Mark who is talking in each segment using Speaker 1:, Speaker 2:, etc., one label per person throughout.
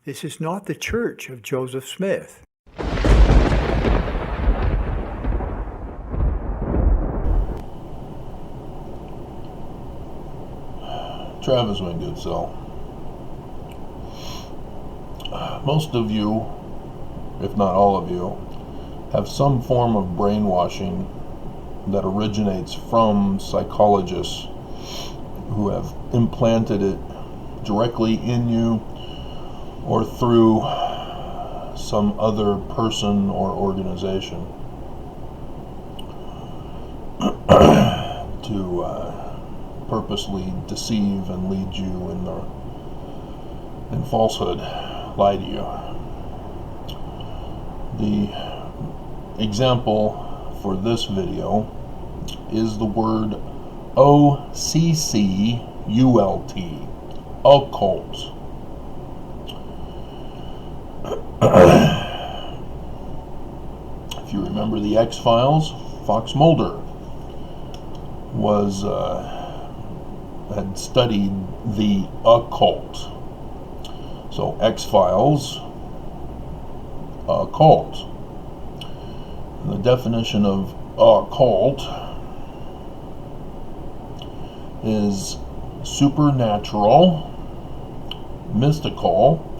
Speaker 1: This is not the church of Joseph Smith.
Speaker 2: Travis, my good soul. Most of you, if not all of you, have some form of brainwashing that originates from psychologists who have implanted it directly in you or through some other person or organization to purposely deceive and lead you in falsehood, lie to you. The example for this video is the word O-C-C-U-L-T, occult. If you remember the X-Files, Fox Mulder had studied the occult. So X-Files, occult. And the definition of occult is supernatural, mystical,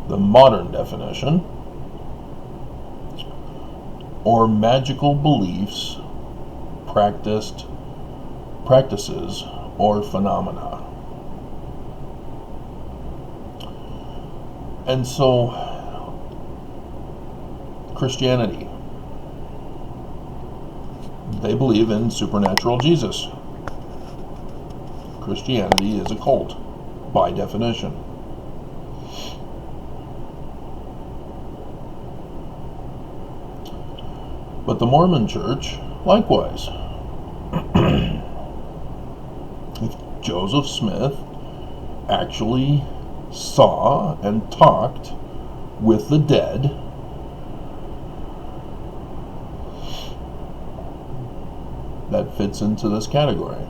Speaker 2: the modern definition, or magical beliefs, practices, or phenomena. And so, Christianity, they believe in supernatural Jesus. Christianity is a cult, by definition. But the Mormon Church, likewise. If Joseph Smith actually saw and talked with the dead, that fits into this category.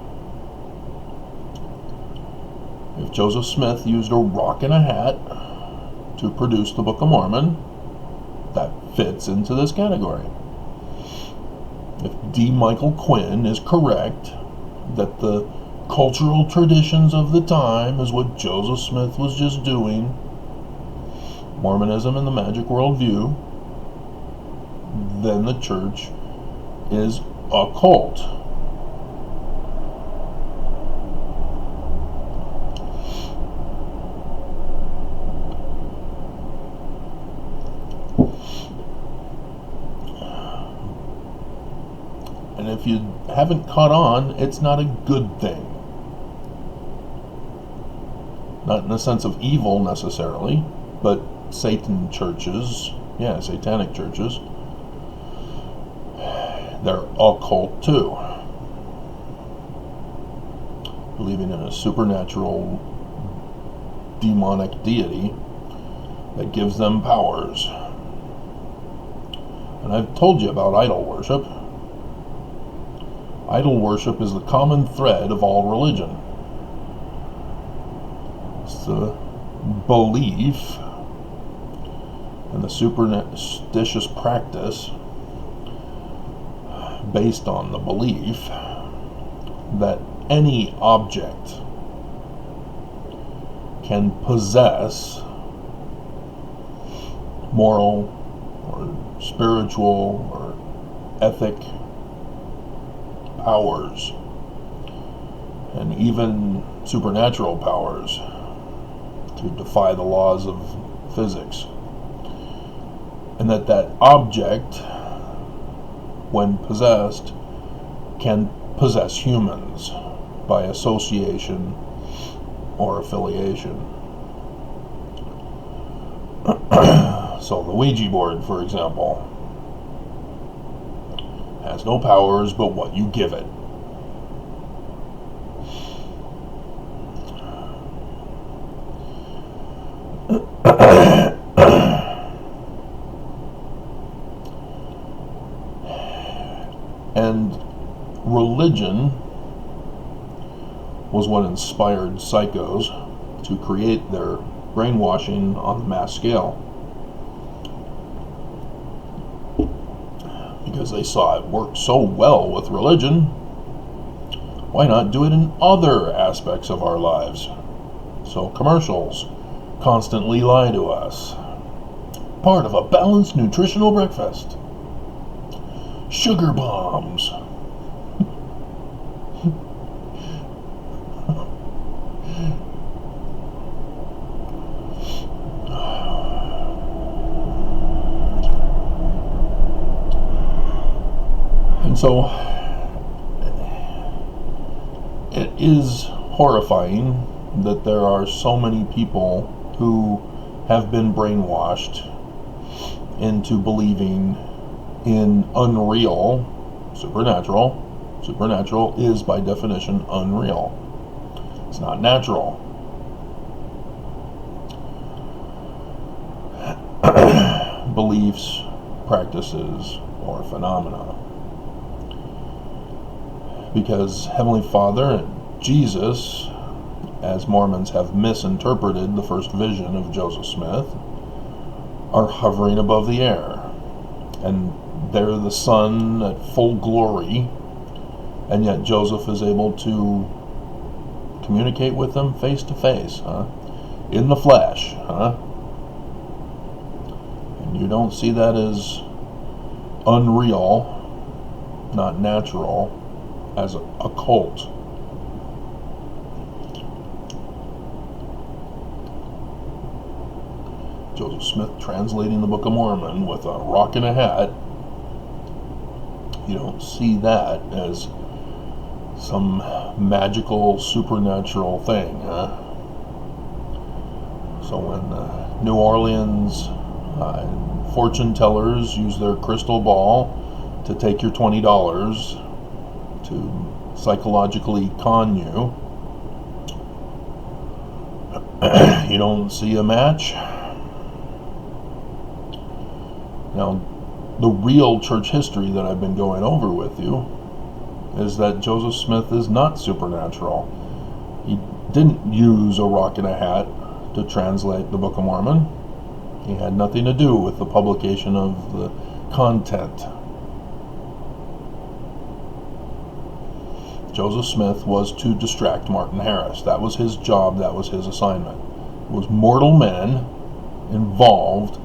Speaker 2: If Joseph Smith used a rock and a hat to produce the Book of Mormon, that fits into this category. If D. Michael Quinn is correct that the cultural traditions of the time is what Joseph Smith was just doing, Mormonism and the magic worldview, then the church is occult. And if you haven't caught on, it's not a good thing. Not in the sense of evil necessarily, but satanic churches, they're occult too. Believing in a supernatural demonic deity that gives them powers. And I've told you about idol worship. Idol worship is the common thread of all religion. It's the belief and the superstitious practice based on the belief that any object can possess moral or spiritual or ethic powers, and even supernatural powers to defy the laws of physics, and that object, when possessed, can possess humans by association or affiliation. So the Ouija board, for example, has no powers but what you give it. And religion was what inspired psychos to create their brainwashing on the mass scale. Because they saw it worked so well with religion, why not do it in other aspects of our lives? So commercials constantly lie to us. Part of a balanced nutritional breakfast. Sugar bombs. And so it is horrifying that there are so many people who have been brainwashed into believing in unreal, supernatural. Supernatural is by definition unreal. It's not natural. Beliefs, practices, or phenomena. Because Heavenly Father and Jesus, as Mormons have misinterpreted the first vision of Joseph Smith, are hovering above the air. And they're the sun at full glory, and yet Joseph is able to communicate with them face to face, in the flesh, And you don't see that as unreal, not natural, as occult. Joseph Smith translating the Book of Mormon with a rock and a hat, you don't see that as some magical, supernatural thing. So when New Orleans fortune tellers use their crystal ball to take your $20 to psychologically con you, you don't see a match. Now, the real church history that I've been going over with you is that Joseph Smith is not supernatural. He didn't use a rock and a hat to translate the Book of Mormon. He had nothing to do with the publication of the content. Joseph Smith was to distract Martin Harris. That was his job, that was his assignment. It was mortal men involved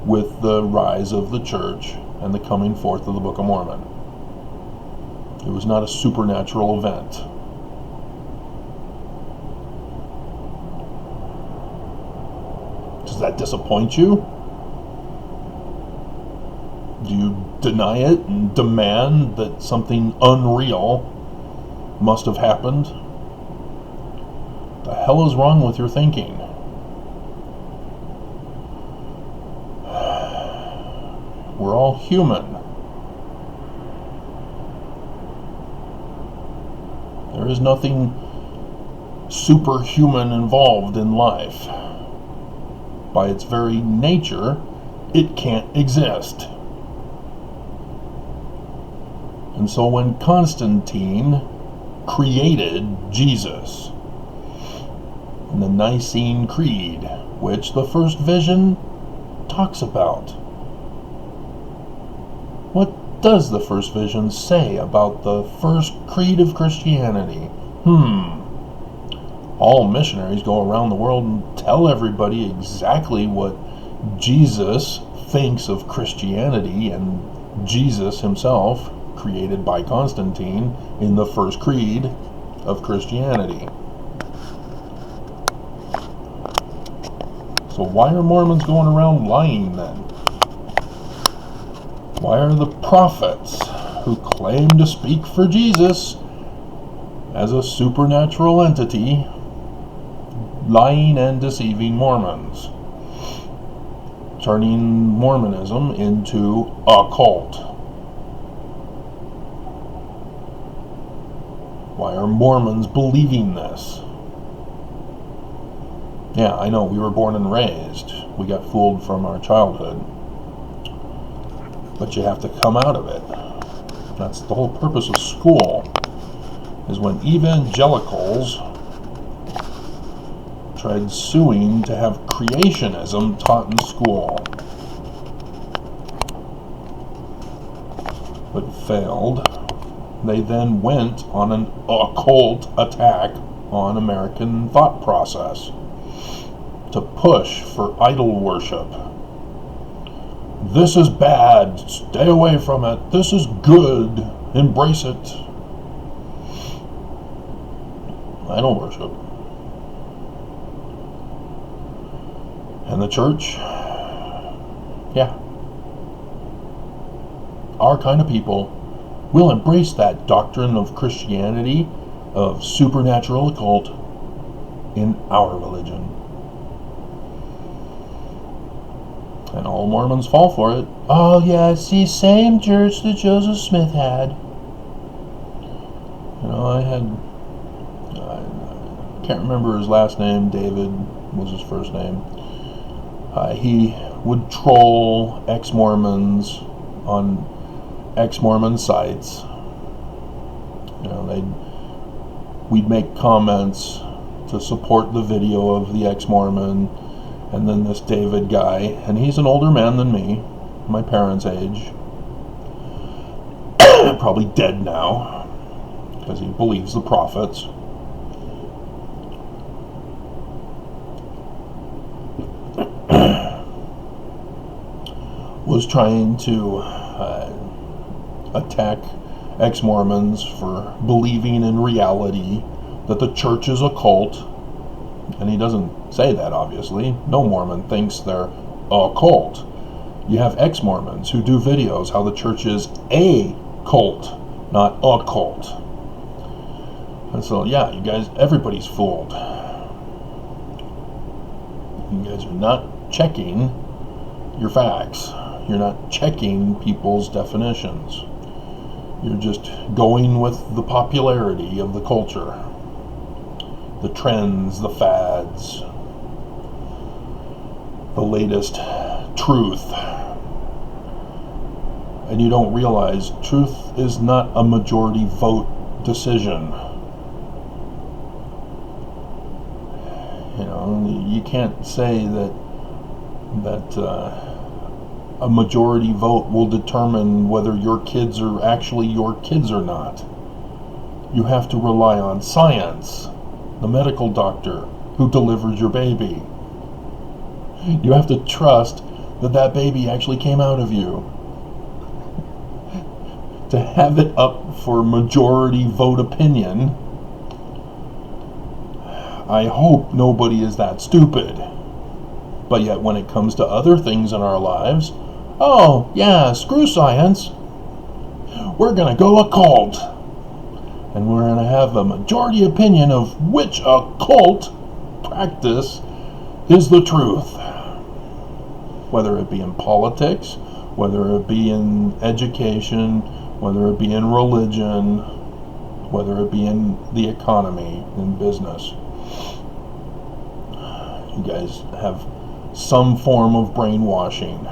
Speaker 2: with the rise of the church and the coming forth of the Book of Mormon. It was not a supernatural event. Does that disappoint you? Do you deny it and demand that something unreal must have happened? The hell is wrong with your thinking? We're all human. There is nothing superhuman involved in life. By its very nature, it can't exist. And so when Constantine created Jesus in the Nicene Creed, which the first vision talks about, what does the first vision say about the first creed of Christianity? All missionaries go around the world and tell everybody exactly what Jesus thinks of Christianity and Jesus himself, created by Constantine in the first creed of Christianity. So why are Mormons going around lying then? Why are the prophets who claim to speak for Jesus as a supernatural entity lying and deceiving Mormons, turning Mormonism into a cult? Why are Mormons believing this? Yeah, I know, we were born and raised. We got fooled from our childhood. But you have to come out of it. That's the whole purpose of school, is when evangelicals tried suing to have creationism taught in school, but failed. They then went on an occult attack on American thought process to push for idol worship. This is bad. Stay away from it. This is good. Embrace it. Idol worship. And the church, yeah, our kind of people will embrace that doctrine of Christianity, of supernatural occult, in our religion. And all Mormons fall for it. Oh yeah, it's the same church that Joseph Smith had. You know, I can't remember his last name. David was his first name. He would troll ex-Mormons on ex-Mormon sites. You know, we'd make comments to support the video of the ex-Mormon, and then this David guy, and he's an older man than me, my parents' age, probably dead now, because he believes the prophets. Was trying to attack ex-Mormons for believing in reality, that the church is occult. And he doesn't say that, obviously. No Mormon thinks they're occult. You have ex-Mormons who do videos how the church is a cult, not a cult. And so, yeah, you guys, everybody's fooled. You guys are not checking your facts. You're not checking people's definitions. You're just going with the popularity of the culture, the trends, the fads, the latest truth. And you don't realize truth is not a majority vote decision. You know, you can't say that a majority vote will determine whether your kids are actually your kids or not. You have to rely on science, the medical doctor who delivered your baby. You have to trust that that baby actually came out of you. To have it up for majority vote opinion, I hope nobody is that stupid. But yet when it comes to other things in our lives, oh yeah, screw science. We're gonna go occult. And we're going to have a majority opinion of which occult practice is the truth. Whether it be in politics, whether it be in education, whether it be in religion, whether it be in the economy, in business. You guys have some form of brainwashing.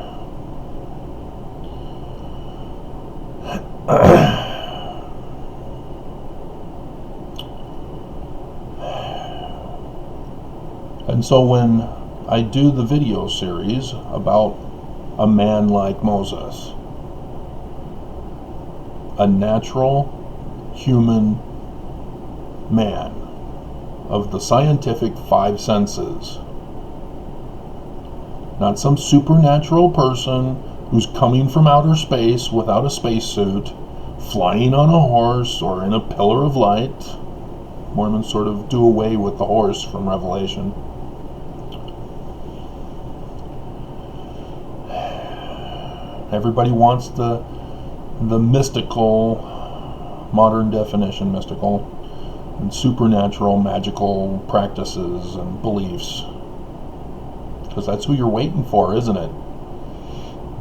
Speaker 2: And so when I do the video series about a man like Moses, a natural human man of the scientific five senses, not some supernatural person who's coming from outer space without a spacesuit, flying on a horse or in a pillar of light. Mormons sort of do away with the horse from Revelation. Everybody wants the mystical, modern definition mystical, and supernatural, magical practices and beliefs. Because that's who you're waiting for, isn't it?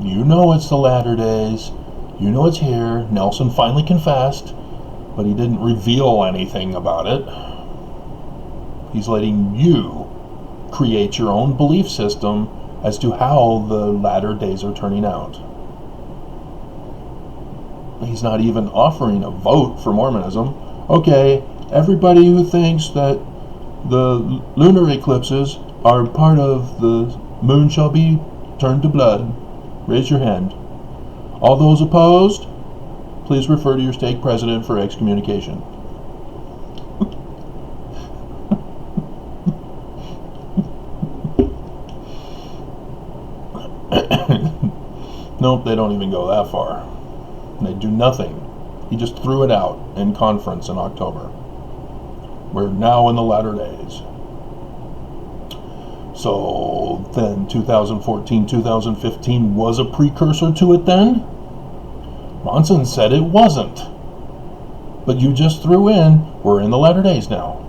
Speaker 2: You know it's the latter days. You know it's here. Nelson finally confessed, but he didn't reveal anything about it. He's letting you create your own belief system as to how the latter days are turning out. He's not even offering a vote for Mormonism. Okay, everybody who thinks that The lunar eclipses are part of the moon shall be turned to blood. Raise your hand. All those opposed, please refer to your stake president for excommunication. Nope, they don't even go that far. They do nothing. He just threw it out in conference in October. We're now in the latter days. So then 2014, 2015 was a precursor to it then? Monson said it wasn't. But you just threw in, we're in the latter days now.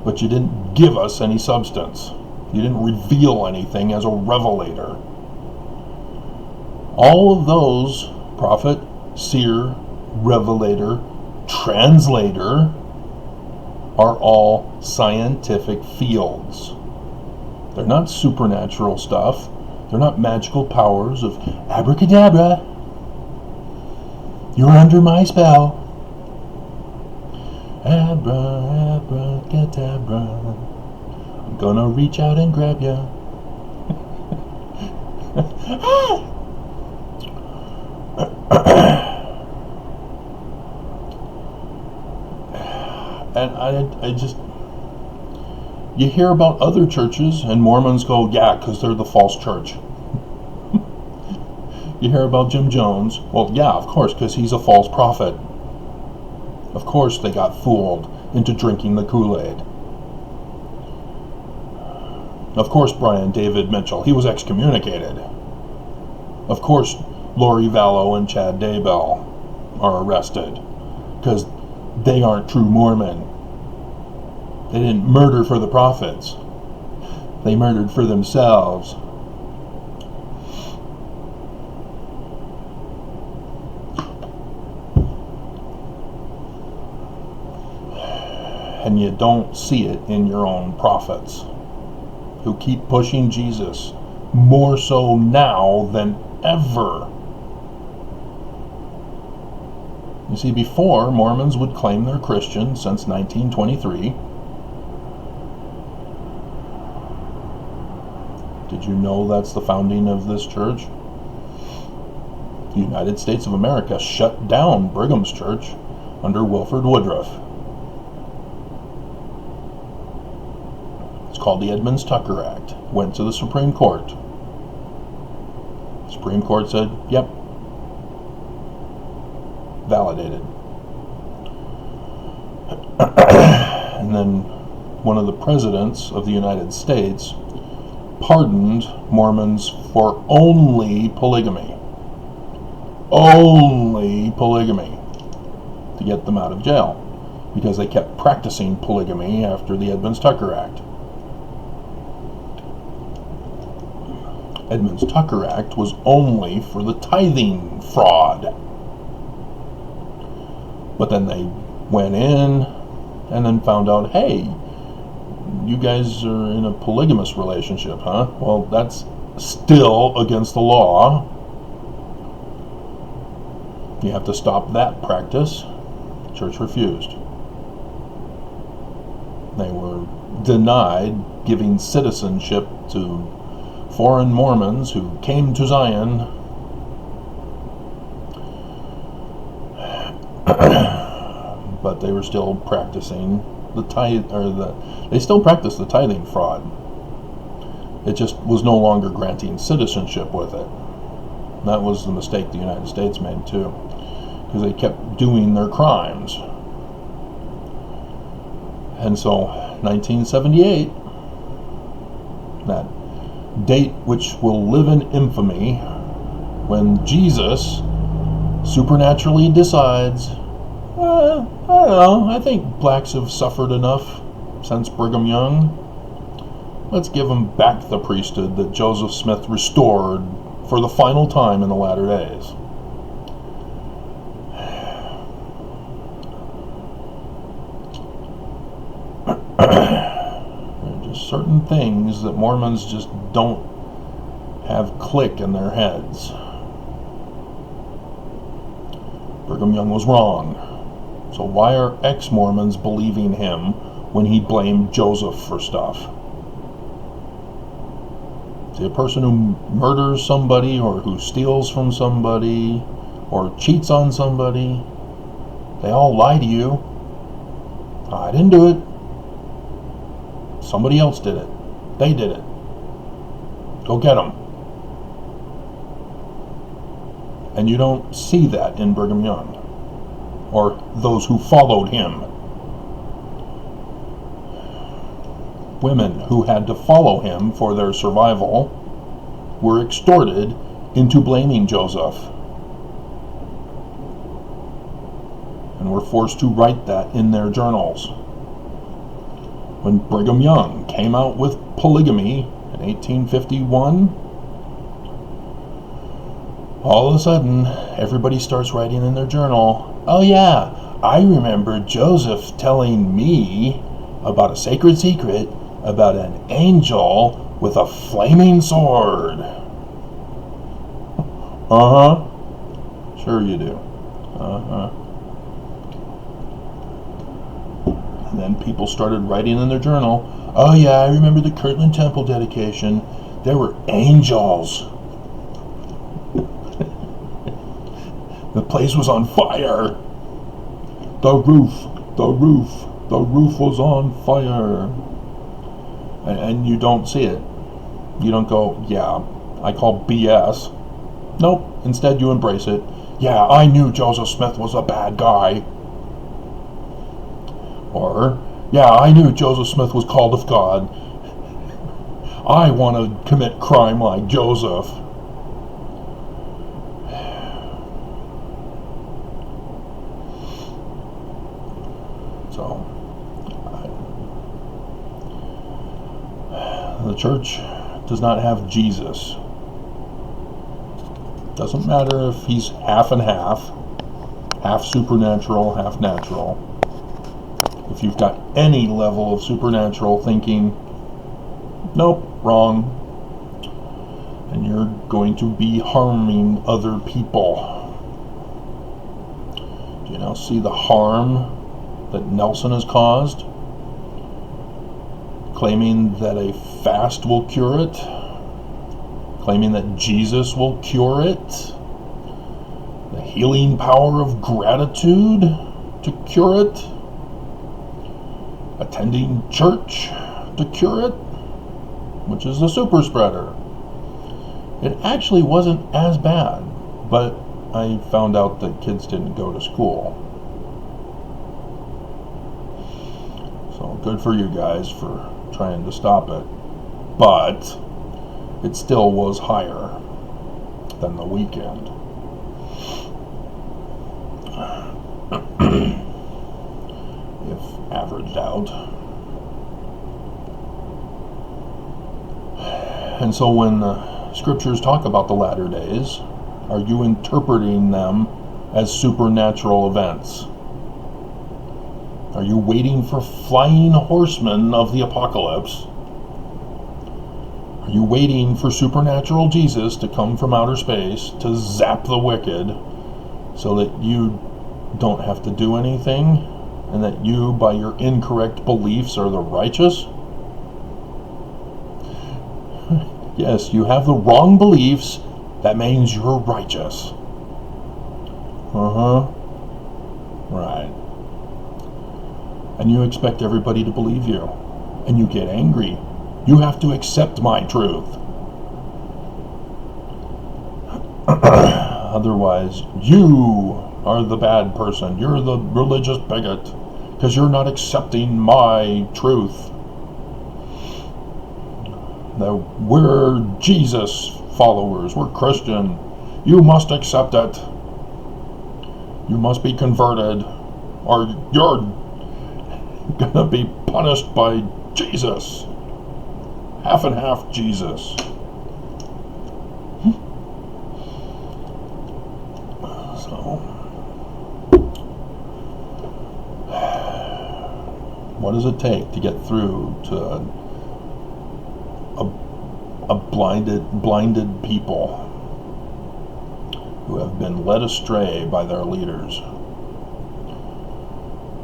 Speaker 2: But you didn't give us any substance. You didn't reveal anything as a revelator. All of those, prophet, seer, revelator, translator, are all scientific fields. They're not supernatural stuff. They're not magical powers of abracadabra. You're under my spell. Abracadabra. I'm gonna reach out and grab ya. And I just, you hear about other churches and Mormons go, yeah, because they're the false church. You hear about Jim Jones, well, yeah, of course, because he's a false prophet. Of course they got fooled into drinking the Kool-Aid. Of course Brian David Mitchell, he was excommunicated. Of course Lori Vallow and Chad Daybell are arrested because they aren't true Mormon. They didn't murder for the prophets. They murdered for themselves. And you don't see it in your own prophets, who keep pushing Jesus more so now than ever. You see, before, Mormons would claim they're Christian since 1923. Did you know that's the founding of this church? The United States of America shut down Brigham's church under Wilford Woodruff. It's called the Edmunds-Tucker Act. Went to the Supreme Court. The Supreme Court said, yep, validated. And then one of the presidents of the United States pardoned Mormons for only polygamy. Only polygamy. To get them out of jail. Because they kept practicing polygamy after the Edmunds-Tucker Act. Edmunds-Tucker Act was only for the tithing fraud. But then they went in and then found out, hey, you guys are in a polygamous relationship, huh? Well, that's still against the law. You have to stop that practice. Church refused. They were denied giving citizenship to foreign Mormons who came to Zion. But they were still practicing the tithe, they still practiced the tithing fraud. It just was no longer granting citizenship with it. That was the mistake the United States made too, because they kept doing their crimes. And so 1978, that date which will live in infamy, when Jesus supernaturally decides, I don't know, I think blacks have suffered enough since Brigham Young. Let's give them back the priesthood that Joseph Smith restored for the final time in the latter days. There are just certain things that Mormons just don't have click in their heads. Brigham Young was wrong. So why are ex-Mormons believing him when he blamed Joseph for stuff. See, a person who murders somebody or who steals from somebody or cheats on somebody, they all lie to you. I didn't do it. Somebody else did it. They did it. Go get them. And you don't see that in Brigham Young or those who followed him. Women who had to follow him for their survival were extorted into blaming Joseph and were forced to write that in their journals. When Brigham Young came out with polygamy in 1851, all of a sudden everybody starts writing in their journal, "Oh yeah, I remember Joseph telling me about a sacred secret about an angel with a flaming sword." Uh-huh. Sure you do. Uh-huh. And then people started writing in their journal, "Oh yeah, I remember the Kirtland Temple dedication. There were angels. The place was on fire. The roof was on fire." And you don't see it. You don't go, "Yeah, I call BS." Nope. Instead, you embrace it. "Yeah, I knew Joseph Smith was a bad guy." Or, "Yeah, I knew Joseph Smith was called of God. I want to commit crime like Joseph." So, the church does not have Jesus. Doesn't matter if he's half and half supernatural, half natural. If you've got any level of supernatural thinking, nope, wrong. And you're going to be harming other people. Do you now see the harm that Nelson has caused? Claiming that a fast will cure it, claiming that Jesus will cure it, the healing power of gratitude to cure it, attending church to cure it, which is the super spreader. It actually wasn't as bad, but I found out that kids didn't go to school. So good for you guys for trying to stop it, but it still was higher than the weekend. If averaged out. And so when scriptures talk about the latter days, are you interpreting them as supernatural events? Are you waiting for flying horsemen of the apocalypse? Are you waiting for supernatural Jesus to come from outer space to zap the wicked so that you don't have to do anything and that you, by your incorrect beliefs, are the righteous? Yes, you have the wrong beliefs. That means you're righteous. Uh-huh. Right. And you expect everybody to believe you. And you get angry. You have to accept my truth. Otherwise, you are the bad person. You're the religious bigot because you're not accepting my truth. Now, we're Jesus followers. We're Christian. You must accept it. You must be converted or you're gonna be punished by Jesus. Half and half Jesus. So, what does it take to get through to a blinded people who have been led astray by their leaders?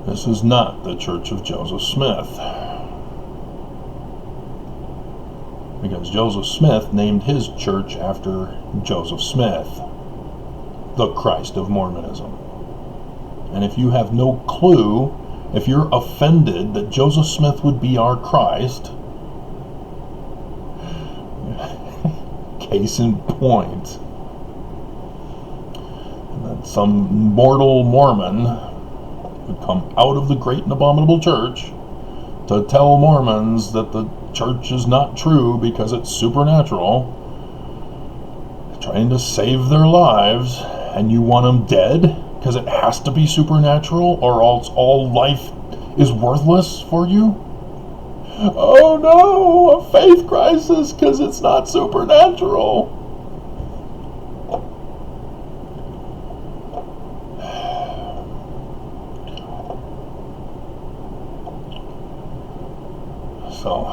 Speaker 2: This is not the Church of Joseph Smith. Because Joseph Smith named his church after Joseph Smith, the Christ of Mormonism. And if you have no clue, if you're offended that Joseph Smith would be our Christ, case in point, that some mortal Mormon would come out of the great and abominable church to tell Mormons that the church is not true because it's supernatural, trying to save their lives, and you want them dead because it has to be supernatural or else all life is worthless for you? Oh no, a faith crisis because it's not supernatural. So,